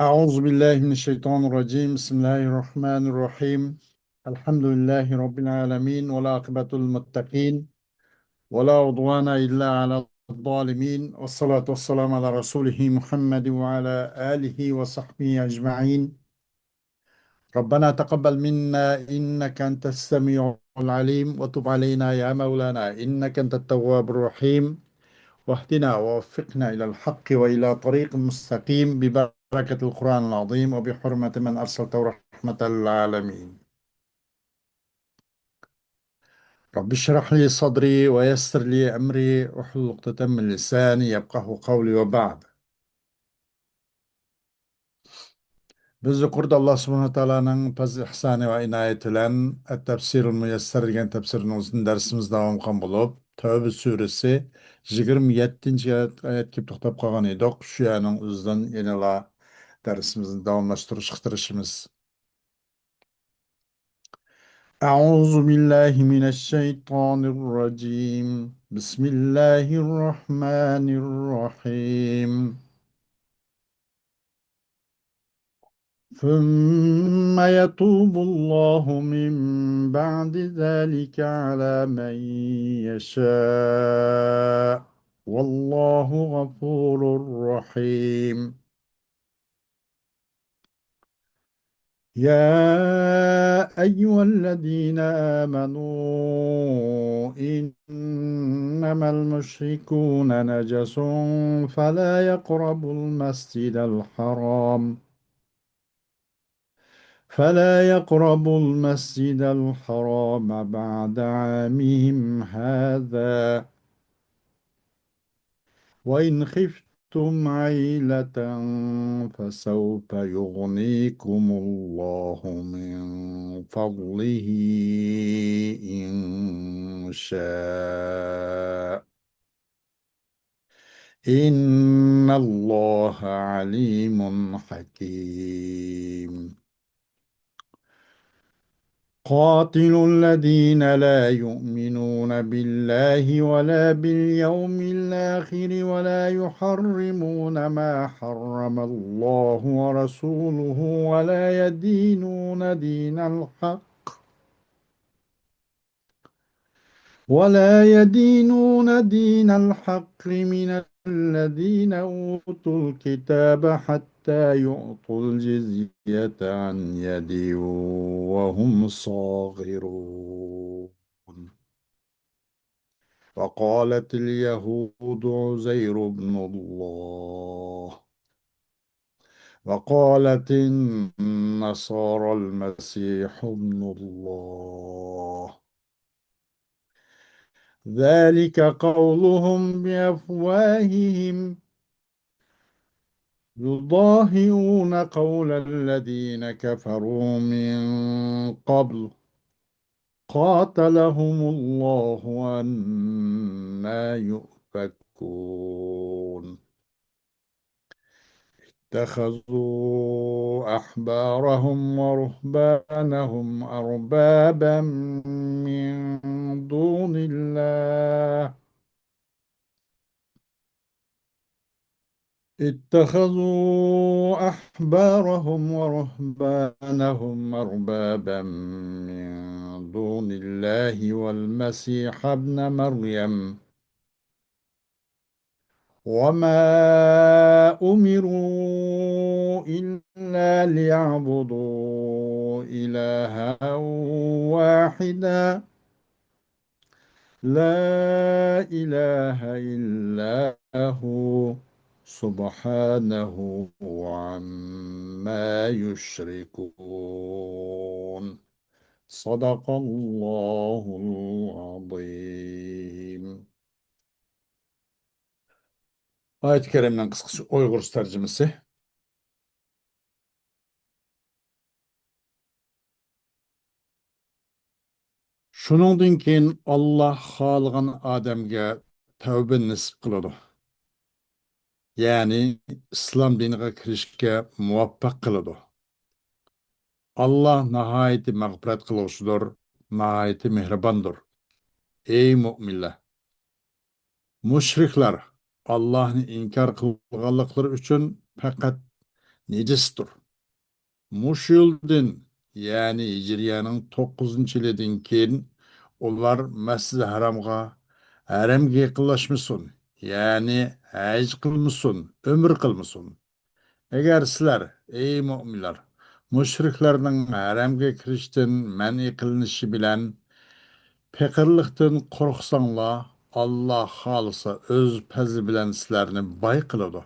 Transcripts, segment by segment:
أعوذ بالله من الشيطان الرجيم. بسم الله الرحمن الرحيم. الحمد لله رب العالمين، والعاقبة للمتقين، ولا عدوان إلا على الظالمين، والصلاة والسلام على رسوله محمد وعلى آله وصحبه أجمعين. ربنا تقبل منا إنك أنت السميع العليم، وتب علينا يا مولانا إنك أنت التواب الرحيم. واهدنا ووفقنا إلى الحق وإلى طريق مستقيم ببركة القرآن العظيم وبحرمة من أرسلته رحمة للعالمين. رب اشرح لي صدري ويسر لي أمري واحلل عقدة من لساني يفقه قولي. وبعد، biz yuqorida Alloh subhanahu va taoloning fazl ihsoni va inoyati bilan at-tafsirul muyassar degan tafsirimizning darsimiz davom qilgan bo'lib, Tavba surasi 27 oyat kelib to'xtab qolgan edik. Shu yerning o'zidan yana darsimizni davomlashtirishga tirishimiz. أعوذ بالله من الشيطان الرجيم. بسم الله الرحمن الرحيم. ثم يتوب الله من بعد ذلك على من يشاء، والله غفور رحيم. يا أيها الذين آمنوا إنما المشركون نجس فلا يقربوا المسجد الحرام بعد عامهم هذا. وإن خفتم عيلة فسوف يغنيكم الله من فضله إن شاء. إن الله عليم حكيم. قاتلوا الذين لا يؤمنون بالله ولا باليوم الآخر ولا يحرمون ما حرم الله ورسوله ولا يدينون دين الحق من الذين أوتوا الكتاب حتى يعطوا الجزية عن يد وهم صاغرون. وقالت اليهود عزير بن الله، وقالت النصارى المسيح ابن الله، ذلك قولهم بأفواههم يضاهئون قول الذين كفروا من قبل قاتلهم الله أنا يؤفكون. اتخذوا أحبارهم ورهبانهم أربابا من دون الله اتخذوا أحبارهم ورهبانهم أربابا من دون الله والمسيح ابن مريم، وما أمروا إلا ليعبدوا إلها واحدا لا إله إلا هو سبحانه عما يشركون. صدق الله العظيم. Ayet-i Kerim'den kısaca Uygur tercümesi. Şuningdan keyin Alloh xohlagan odamga tavba nisb qiladi. Ya'ni islom diniga kirishga muvaffaq qiladi. Alloh nihoyatda mag'firat qiluvchidir, nihoyatda mehribondir. Ey mu'minlar, mushriklar Allohni inkor qilganliklari uchun faqat necisdir. Muş yıldan yani Hicriyanın 9. yılından keyin ular Mescid-i Haramga haramga yaqinlashmasin, ya'ni haj qilmasin, umr qilmasin. Agar sizlar, ey mu'minlar, mushriklarning haramga kirishdan man'i qilinishi bilan peqirliqdan qo'rqsanglar, Alloh xolisa o'z fazli bilan sizlarni boy qiladi.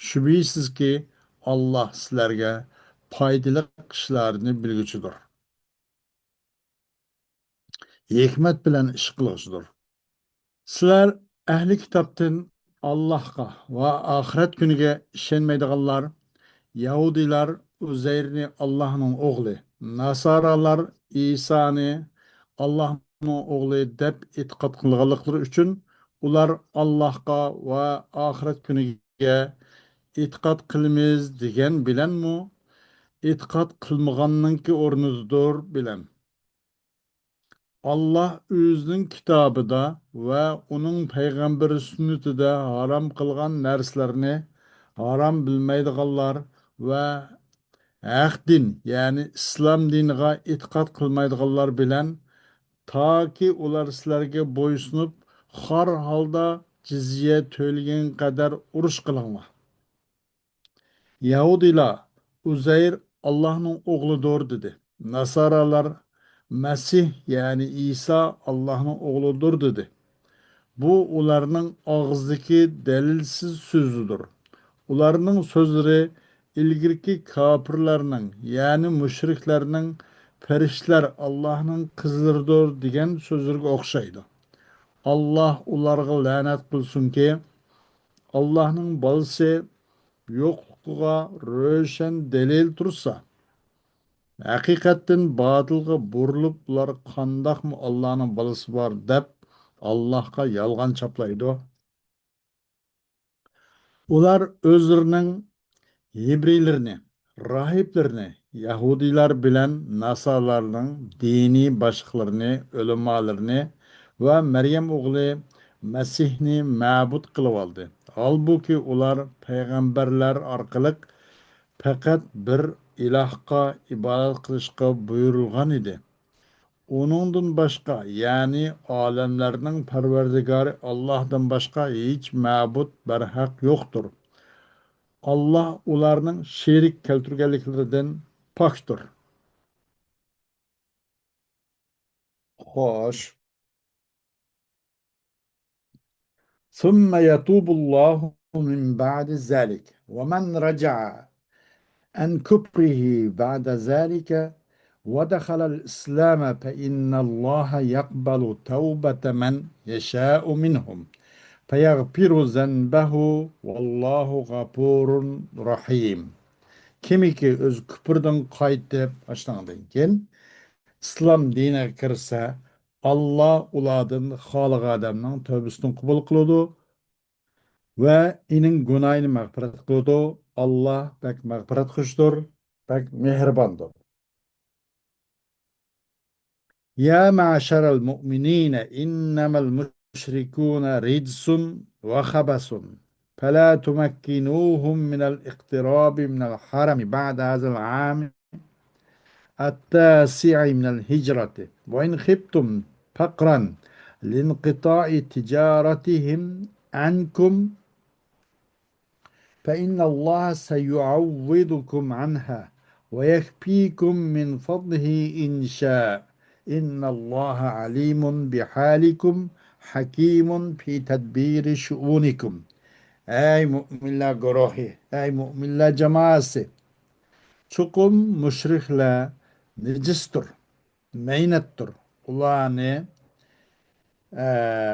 Shubhisizki, Alloh sizlarga foydali ishlarni bilguchidir. Hikmat bilan ish qilg'uchidir. Sizlar ahli kitobdan Allohga va oxirat kuniga ishonmaydiganlar, Yahudiler Uzeyrni Allah'ın oğlu, Nasaralar İsa'ni Allah'ın oğlu dep etiqat qilganliklari uchun ular Allohga va oxirat kuniga etiqat qilamiz degan bilanmi etiqat qilmaganninki o'rnidir bilan. Allah özünün kitabıda ve onun peygamberi sünnetide haram kılgan derslerini haram bilmeydiganlar ve haq din yani İslam diniga etiqat qilmaydiganlar bilan ta ki ular sizlarga bo'ysunup har holda jizye to'lagan qadar urush qilinglar. Yahudilar Uzeyr Allah'ın oğludur dedi. Nasaralar Mesih yani İsa Allah'ın oğludur dedi. Bu ularning og'zidagi dalilsiz so'zidir. Ularning so'zlari ilgirki kafirlarning, ya'ni mushriklarning farishtalar Allohning qizlaridir degan so'zlarga o'xshaydi. Alloh ularga la'nat qilsinki, Allohning bolasi yo'qligiga ro'shan dalil tursa, haqiqatdan botilga burilib ular qandoqmi Allohning bolasi bor deb Allohga yolg'on chaplaydi. Ular o'zlarining Hebreylerini, rahiplerini, Yahudiler bilen Nasarlarning dini başlıklarını, ölümalarını ve Meryem oğlu Mesihni ma'bud qilib oldi. Halbuki ular peygamberler arkalık fakat bir ilahqa ibadet qilishga buyurilgan idi. Onundan başka yani alemlerinin perverdigarı Allah'tan başka hiç ma'bud berhak yoktur. Allah ularning sherik keltirganliklaridan pokdir. Xo'sh. ثم يتوب الله من بعد ذلك ومن رجع عن كفره بعد ذلك ودخل الإسلام فإن الله يقبل توبة من يشاء منهم فيغفر ذنبه والله غفور رحيم. Kimiki öz küpürden qaytib başlangan keyin İslam diniga kirsa, Allah ulardan xoliq odamning tövbəsini qabul qiladi va ining gunohini mag'firat qiladi. Allah bak mag'firat qilishdir, bak mehribondir. Ya ma'sharal mu'minin innamal mushrikuna rijsun wa khabasun فلا تمكنوهم من الاقتراب من الحرم بعد هذا العام التاسع من الهجرة وإن خفتم فقرا لانقطاع تجارتهم عنكم فإن الله سيعوضكم عنها ويكفيكم من فضله إن شاء إن الله عليم بحالكم حكيم في تدبير شؤونكم. Ey müminler güruhi, ey müminler cemaati, çukum müşrikler necistir, meynettir. Ularni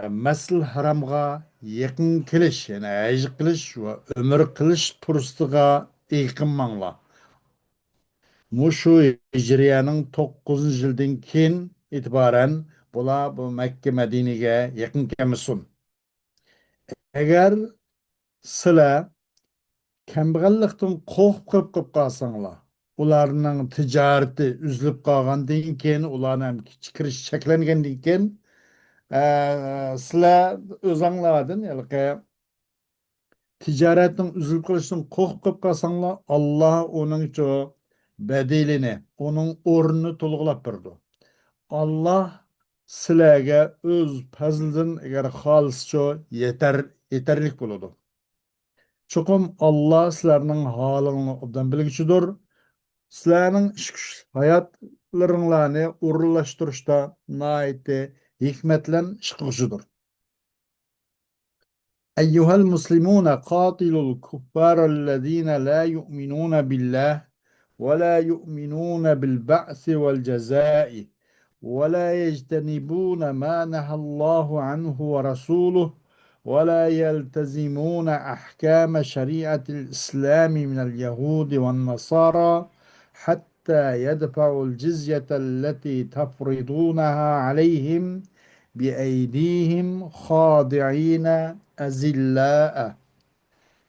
masl haramga yaqin kelish, yani haj qilish va umr qilish turstiga yaqinmanglar. Mushu Hijriyaning 9 yildan keyin e'tiboran bular bu Makka Madinaga yaqin kelmasin. Agar sizlar kambag'allikdan qo'rqib qolib qolsanglar, ularning tijarati uzilib qolgandan keyin, ularning kirish cheklangandan keyin sizlar o'zinglardan ticaretin üzülüp kalışın korkup kalsanlar Allah onun çoğu bedelini, onun ornunu tolgulap berdi. Allah sizlarga öz fazlidan eğer halısça yeterlik buludu. Çokum Allah sizlerinin halını obdan bilgiçidir. Sizlerinin hayatlarını urlaştırışta naiti hikmetlen çıkışıdır. أيها المسلمون قاتلوا الكفار الذين لا يؤمنون بالله ولا يؤمنون بالبعث والجزاء ولا يجتنبون ما نهى الله عنه ورسوله ولا يلتزمون أحكام شريعة الإسلام من اليهود والنصارى حتى يدفعوا الجزية التي تفرضونها عليهم بأيديهم خاضعين أزلاء.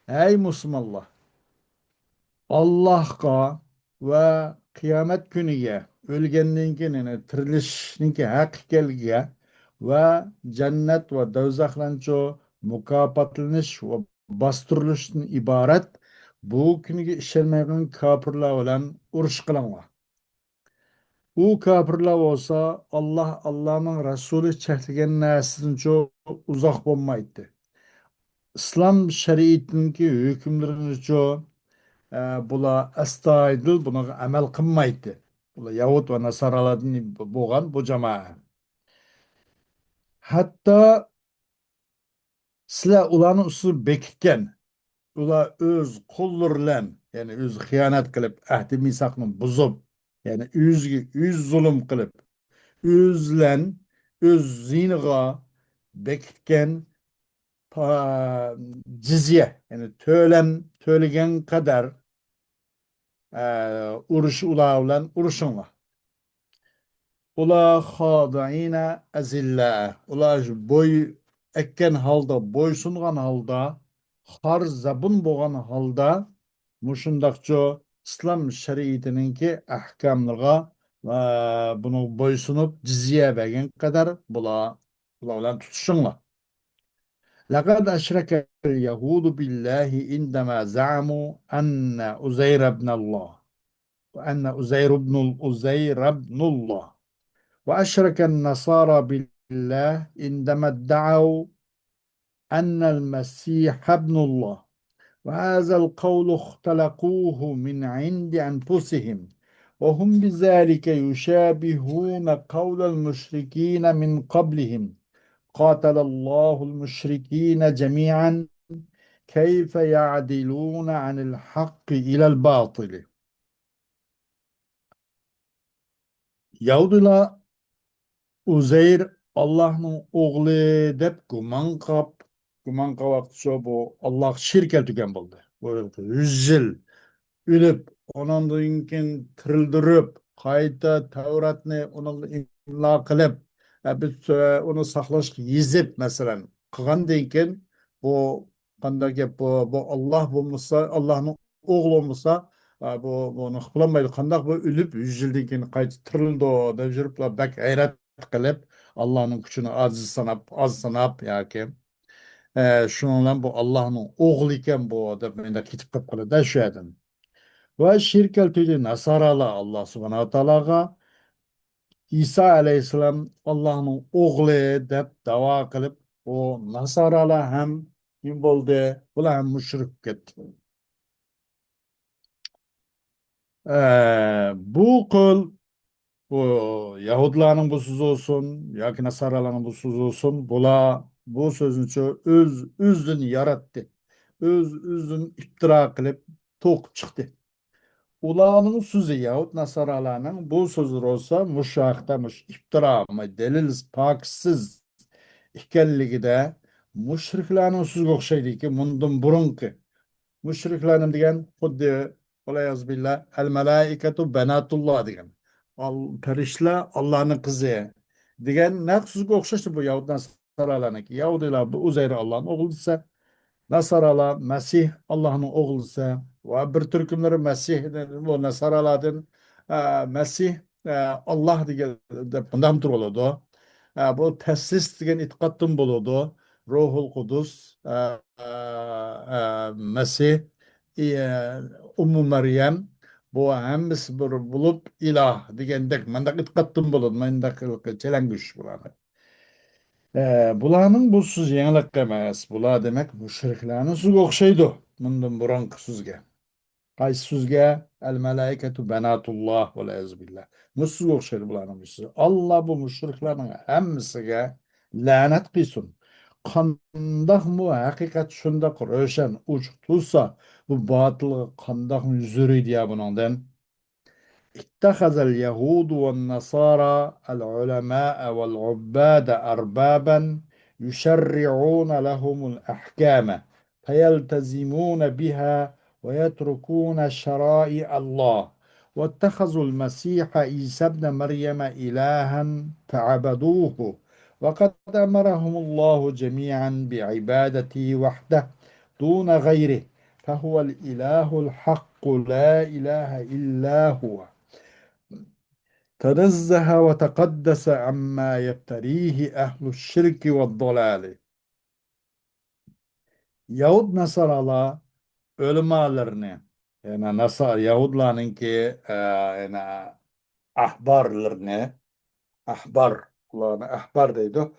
Ey Müslümanlar! Allah'a ve kıyamet günüge, ölgenliğine, tirilişninki hakikelge ve cennet ve do'zaxlancho mukopatlanış ve bastırılıştan ibaret bu günüge işlenmeyen kafirler bilen uruş kılınma. U kafirler olsa Allah'ın Resulü çektiğin neslinden çok uzak olmaydı. İslam şeriatındaki hükümlerini çok bula astoydil buna amal qilmaydi. Bula Yahud va Nasaralardan bo'lgan bu jamoa. Hatto sizlar ularni ustiga bekitgan, ular o'z qo'llari bilan, ya'ni o'z xiyonat qilib, ahdi misoqni buzib, ya'ni o'ziga o'z zulm qilib, o'zlan o'z ziniga bekitgan jizya, ya'ni to'lagan qadar urush ular bilan urushinglar. Ular xodiina azilla. Ular boy ekkan holda, bo'ysungan holda, har zabun bo'lgan holda mushundaqcho islom shariatininki ahkamlarga va buni bo'ysunib jizya bergan qadar bular bilan tutishinglar. لقد أشرك اليهود بالله عندما زعموا أن أزير ابن الله وأن أزير ابن الله وأشرك النصارى بالله عندما ادعوا أن المسيح ابن الله وهذا القول اختلقوه من عند أنفسهم وهم بذلك يشابهون قول المشركين من قبلهم قاتل الله المشركين جميعا كيف يعدلون عن الحق إلى الباطل. Yahudiler Uzeyr Allah'ın oğlu dep guman kavakçı bu Allah şirk eltügen buldu. Bu 100 yıl ülüp ondan keyin tirildirip qayta Tevratni onun imla kılıp biz onu saklaş yizip mesela kılgandan keyin bu qanday gap bu Allah bulmasa Allah'ın oğlu olmasa bunu qılamaydı qandaq bu ülüp 100 yıldan keyin qayta tirildi deb жүрüp bak hayrat qilib Allah'ın kuchini az sanab yoki shuningdan bu Allah'ın oğlu ekan bu deb menda ketib qolib qoladi shu yerdan. Ve şirk keltirdi Nasaralar Allah subhanahu wa ta'alaga İsa aleyhisselam Allah'ın oğlu dep dava kılıp o Nasaralar hem kim oldu? Bular hem müşrik etti. Bu kul bu Yahudilerin bu sözü olsun, yoki Nasaraların bu sözü olsun, bu sözünü özünü yarattı. Özünü iftira kılıp to'qib chiqdi. Ularning so'zi Yahud Nasaralarning bu so'zlar olsa mushaqda iftira delil poksiz ekanligida mushriklarning so'ziga o'xshaydiki, bundan burunqi mushriklarning degan xuddi billah al malaikatu banatulloh degan. Farishtalar Allohning qizi degan naq so'zga o'xshashdi bu Yahud Nasaralarniki. Yahudilar bu Uzayr Allohning o'g'li desa, Nasaralar Mesih Allah'ın oğlu ise ve bir türkümleri Mesih bu Nasaralardan Mesih Allah diye bundan tur oldu. Bu teslis diyen itikadın buludu. Ruhul Kudüs, Mesih, Ummu Meryem, bu hemmisi bir bulup ilah digendek mandak itkattım bulun mandak çelengüş bulanı. Bulanın bu söz yenilik emas. Bula demek müşriklerin sözü okşaydı. Bundan buranqı sözge. Qaysi sözge? El melaiketu benatullah ve leezbillah. Musu okşaydı bulanın bu sözü. Allah bu müşriklerin hemmisiga lanet kıysun. Qandaq mu hakikat şundaq röşen uçuk tutsa bu batılı qandaq yüzürü diye bundan. اتخذ اليهود والنصارى العلماء والعباد أربابا يشرعون لهم الأحكام فيلتزمون بها ويتركون شرائع الله واتخذوا المسيح عيسى ابن مريم إلها فعبدوه وقد أمرهم الله جميعا بعبادته وحده دون غيره فهو الإله الحق لا إله إلا هو تنزه وتقدس عما يفتريه أهل الشرك والضلال. Yahud Nasaralar ölümalarını yani Yahudlarının ki yani ahbarlarını ahbar deydi.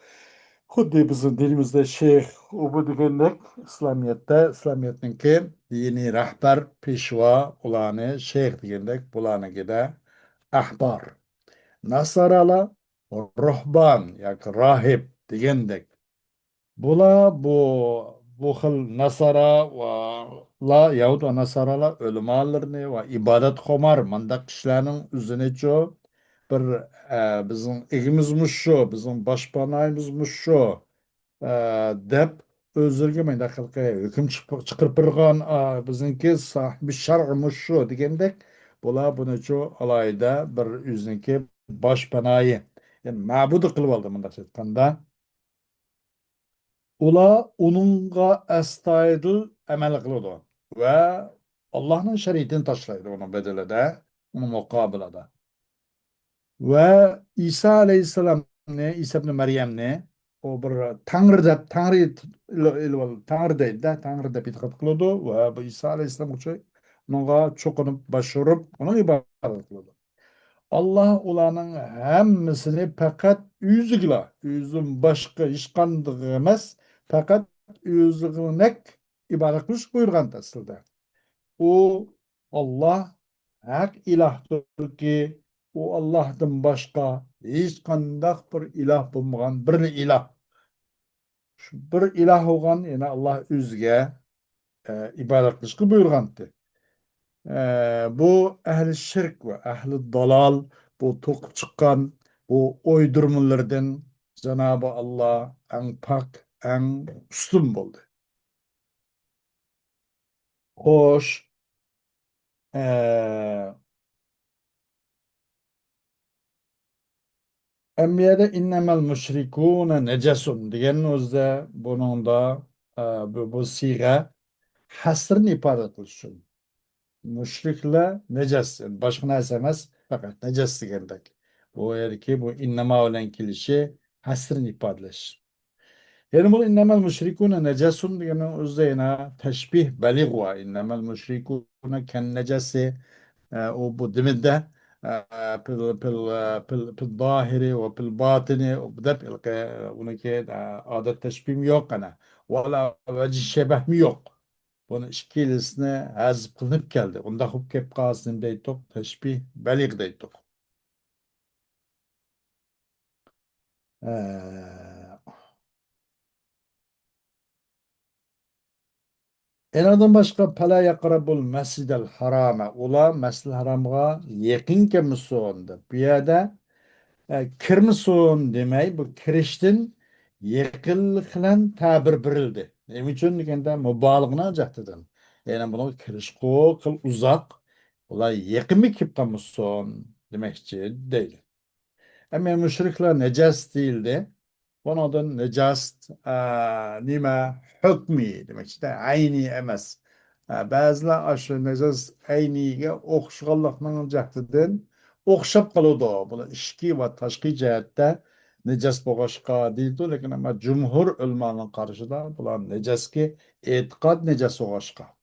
Xuddi bizim dilimizde şeyh bu degendek İslamiyet'inki dini rahbar peşva ulanı şeyh degendek bulanınki de ahbar. Nasarala ruhban yani rahip degendek. Bu xil nasara va Yahud va nasaralar o'limalarni va ibodat xomar mandaq kishilarning o'zinichu bir bizning egimizmiz shu, bizning boshpanayimizmiz shu e, deb o'zlariga mandaq hukm chiqirgan bizniki sohibi shar'imiz shu degandek bular bunichu alayda bir o'ziniki boshpanayi yani ma'budi qilib oldi bundoq aytganda. Ula onunğa əstaydil əməl qılıdı və Allah'ın şəriətini taşlaydı onun bedelede, onun mukabilede. Ve İsa Aleyhisselam ne, İsa ibn Meryem ne, o bir Tanrı dep, Tanrı deydi de, Tanrı dep itiqat kılıdı ve bu İsa Aleyhisselam uçu onunğa çokunup başvurup onun ibadet kılıdı. Allah ulanın hemmisini fakat yüzügla, yüzün başka hiç kandığı emez, fakat yüzügünek ibadet kılış buyurgan tasıldı. O Allah hak ilahtır ki o Allah'tan başka hiç kandak bir ilah bulmagan bir ilah. Şu bir ilah olan yani Allah üzge ibadet kılış buyurgandı. Bu ehli şirk ve ehli dalal bu tokup çıkan bu uydurmalardan Cenab-ı Allah en pak en üstün buldu. Hoş ee, Emmiyede innemel müşrikûne necesun diyen özde bunun da bu siga hasrını ifade etmiş. Müşrikle neces. Yani başka ne esemez fakat neces degendek. Bu eğer ki bu innema olan kilişi hasrın ifadeleş. Yani bu innemel müşrikune necesun diyenin üzerine teşbih belig var. İnnemel müşrikune ken necesi o bu deminde pil zahiri ve pil batini ve بدأ onu ki adet teşbih mi yok ana. Valla vecih şebeh mi yok. Bunun ikkilisine hazip kılınıp geldi. Onda hub kep qasım deytok, teşbih belig deytok. Enadan başka pala yakrabul mescidel harama. Ula mescid haramga yakın kemisuğundu. Bu yerde kirmisuğun demey bu kiriştin yakınlıkla tabir birildi. Ne için degende mübalağına cahtıdan. Yani bunu kiriş kıl uzak. Ula yakın mı kip kamusuğun demekçi değil. Ama müşrikler neces değildi. Bunun neces nime hükmü demek işte ayni emes. Bazılar aşı neces ayniye okşallıkla olacaktıdan okşap kalıyordu. Bunu işki ve taşkı cihette neces boğaşka değildi. Lekin ama cumhur ulmanın karşıda bulan neceski etiqad neces boğaşka.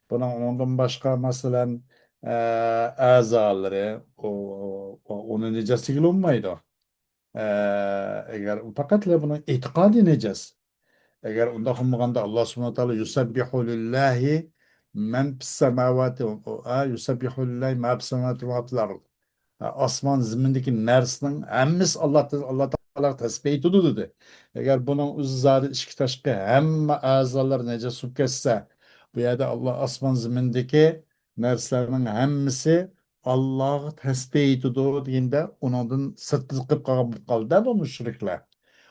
Bunun ondan başka mesela azaları onu necesi olmaydı. Eğer fakat bunun etiqadi neces. Eğer onda olmaganda Allah subhanahu wa taala yusabbihu lillahi men fis semavati yusabbihu lillahi ma fis semavati ve fil ard. Asman zimindeki nersinin hemmisi Allah Teala tesbih ediyordu dedi. Eğer bunun uzzadı işki taşkı hemme azalar nece su kesse bu yerde Allah asman zimindeki nerslerinin hemmisi Allah'ı tesbih ediyordu deyinde ondan sırtlıkıp kaldı bu müşrikler.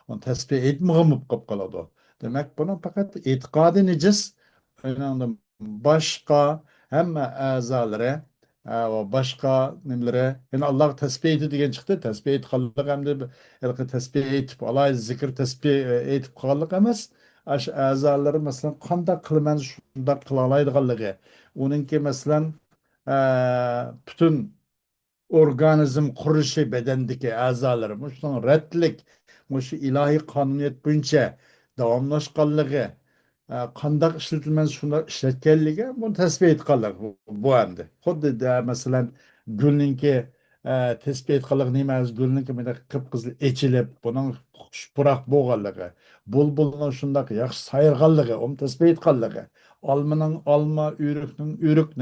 Onu tesbih etmeyip kaldı. Demek bunun fakat itikadı necis önemli başka hemme azaları ve başka nimlere yani Allah tesbih eti diyen çıktı. Tesbih et kallık hem de elki tesbih etip Allah zikir tesbih etip kallık emez. Aş azaları mesela kanda kılmen şunda kılalaydı kallığı. Onunki mesela bütün organizm kuruluşu bedendeki azaları muştan redlik muş ilahi kanuniyet boyunca davamlaşkanlığı kandak işletilmez şunda işletkenliği bunu tespit etkanlık bu endi. Xuddi de mesela gülninki tespit etkanlık neymeyiz gülninki mene kıpkızıl içilip bunun pırak boğanlığı bulbulun şundaki yaxşı sayırganlığı onu tespit etkanlığı almanın alma ürüknün ürük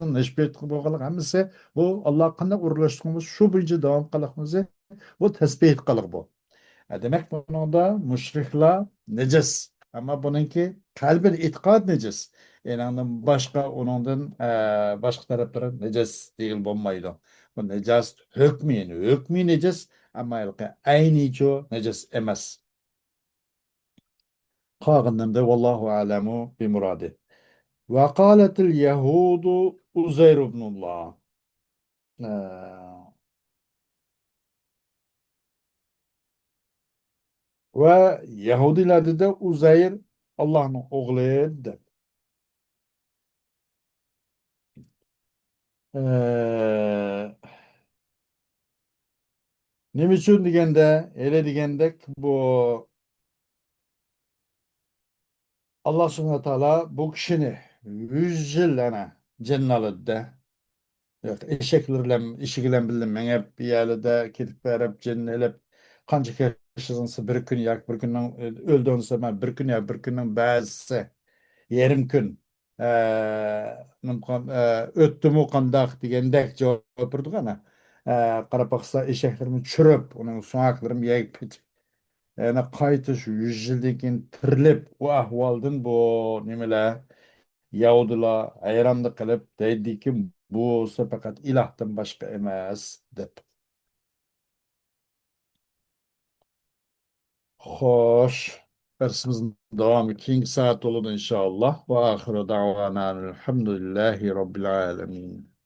neşbet boğanlığı hemisi bu Allah hakkında uğraştığımız şu birinci devam kılığımızı bu tespit kılık bu. Demek bunun da müşrikler necis. Ama bununki kalbin itikad necis. Yani başka onundan başka tarafları necis değil bulmaydı. Bu necis hükmü necis ama aynı çoğu necis emez. Kağından da vallahu alemu bi muradi. Ve kâletil yehudu Uzeyr ibnullah. Ve Yahudilerde de Uzeyr Allah'ın oğlu de. Ee, ne için degende, öyle degendek bu Allah subhanahu teala bu kişini 100 yıl cennalıda yok eşeklerle işigilen bildim ben hep bir yerde gidip verip cennelep kanca yaşasınsa bir gün yak bir günden öldüğünse ben bir gün ya bir günün bazısı yerim gün öttüm o kandak degендek cevap verdik ana qarab baksa eşeklerimi çürüp onun soğaklarım yeyip bit. Yani qaytış 100 yıldan keyin tirilip bu ahvaldan bu nimeler Yahudilar hayranlık qilib deydiki bu fakat ilahdan başka emas deb. Xo'sh, darsimizin davomi keyingi soat bo'ladi inshaalloh. Va oxiru da'vana alhamdulillahi robbil alamin.